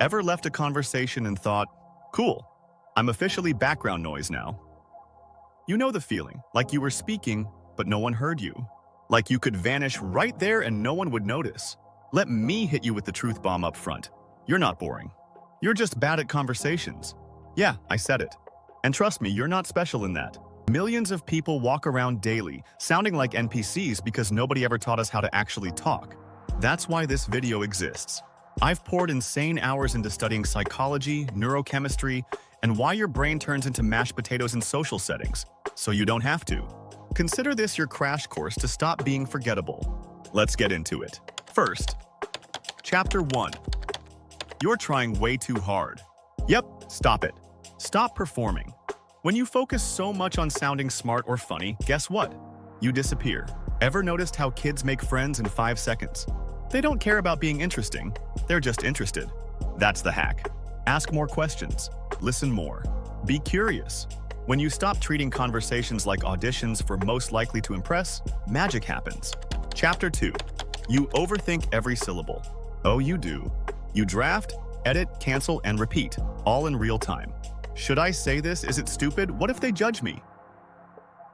Ever left a conversation and thought, cool, I'm officially background noise now? You know the feeling, like you were speaking, but no one heard you. Like you could vanish right there and no one would notice. Let me hit you with the truth bomb up front. You're not boring. You're just bad at conversations. Yeah, I said it. And trust me, you're not special in that. Millions of people walk around daily, sounding like NPCs because nobody ever taught us how to actually talk. That's why this video exists. I've poured insane hours into studying psychology, neurochemistry, and why your brain turns into mashed potatoes in social settings, so you don't have to. Consider this your crash course to stop being forgettable. Let's get into it. First, Chapter 1. You're trying way too hard. Yep, stop it. Stop performing. When you focus so much on sounding smart or funny, guess what? You disappear. Ever noticed how kids make friends in 5 seconds? They don't care about being interesting, they're just interested. That's the hack. Ask more questions. Listen more. Be curious. When you stop treating conversations like auditions for most likely to impress, magic happens. Chapter 2. You overthink every syllable. Oh, you do. You draft, edit, cancel, and repeat, all in real time. Should I say this? Is it stupid? What if they judge me?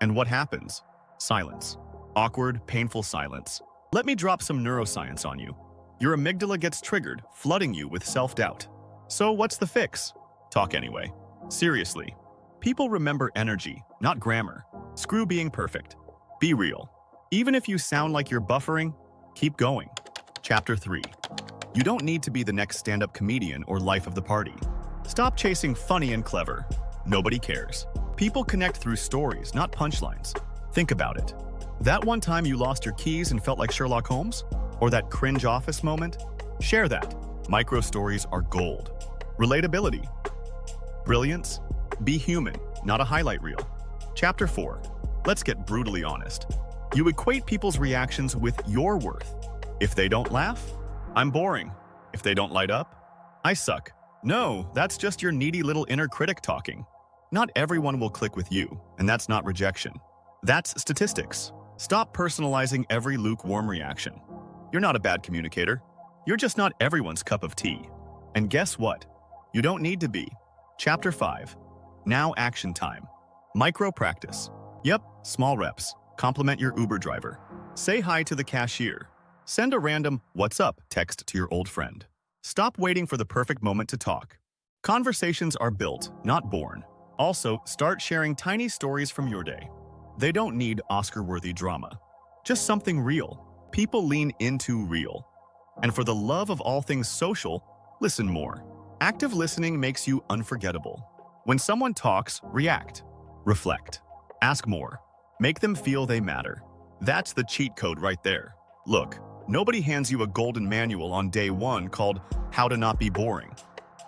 And what happens? Silence. Awkward, painful silence. Let me drop some neuroscience on you. Your amygdala gets triggered, flooding you with self-doubt. So what's the fix? Talk anyway. Seriously. People remember energy, not grammar. Screw being perfect. Be real. Even if you sound like you're buffering, keep going. Chapter 3. You don't need to be the next stand-up comedian or life of the party. Stop chasing funny and clever. Nobody cares. People connect through stories, not punchlines. Think about it. That one time you lost your keys and felt like Sherlock Holmes? Or that cringe office moment? Share that. Micro stories are gold. Relatability. Brilliance. Be human, not a highlight reel. Chapter 4. Let's get brutally honest. You equate people's reactions with your worth. If they don't laugh, I'm boring. If they don't light up, I suck. No, that's just your needy little inner critic talking. Not everyone will click with you, and that's not rejection. That's statistics. Stop personalizing every lukewarm reaction. You're not a bad communicator. You're just not everyone's cup of tea. And guess what? You don't need to be. Chapter 5. Now action time. Micro practice. Yep, small reps. Compliment your Uber driver. Say hi to the cashier. Send a random "what's up" text to your old friend. Stop waiting for the perfect moment to talk. Conversations are built, not born. Also, start sharing tiny stories from your day. They don't need Oscar-worthy drama. Just something real. People lean into real. And for the love of all things social, listen more. Active listening makes you unforgettable. When someone talks, react. Reflect. Ask more. Make them feel they matter. That's the cheat code right there. Look, nobody hands you a golden manual on day 1 called How to Not Be Boring.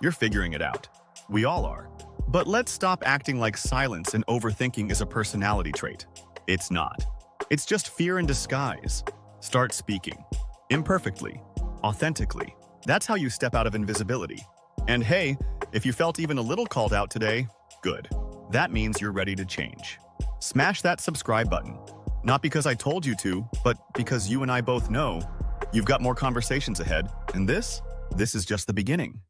You're figuring it out. We all are. But let's stop acting like silence and overthinking is a personality trait. It's not. It's just fear in disguise. Start speaking. Imperfectly. Authentically. That's how you step out of invisibility. And hey, if you felt even a little called out today, good. That means you're ready to change. Smash that subscribe button. Not because I told you to, but because you and I both know you've got more conversations ahead. And this is just the beginning.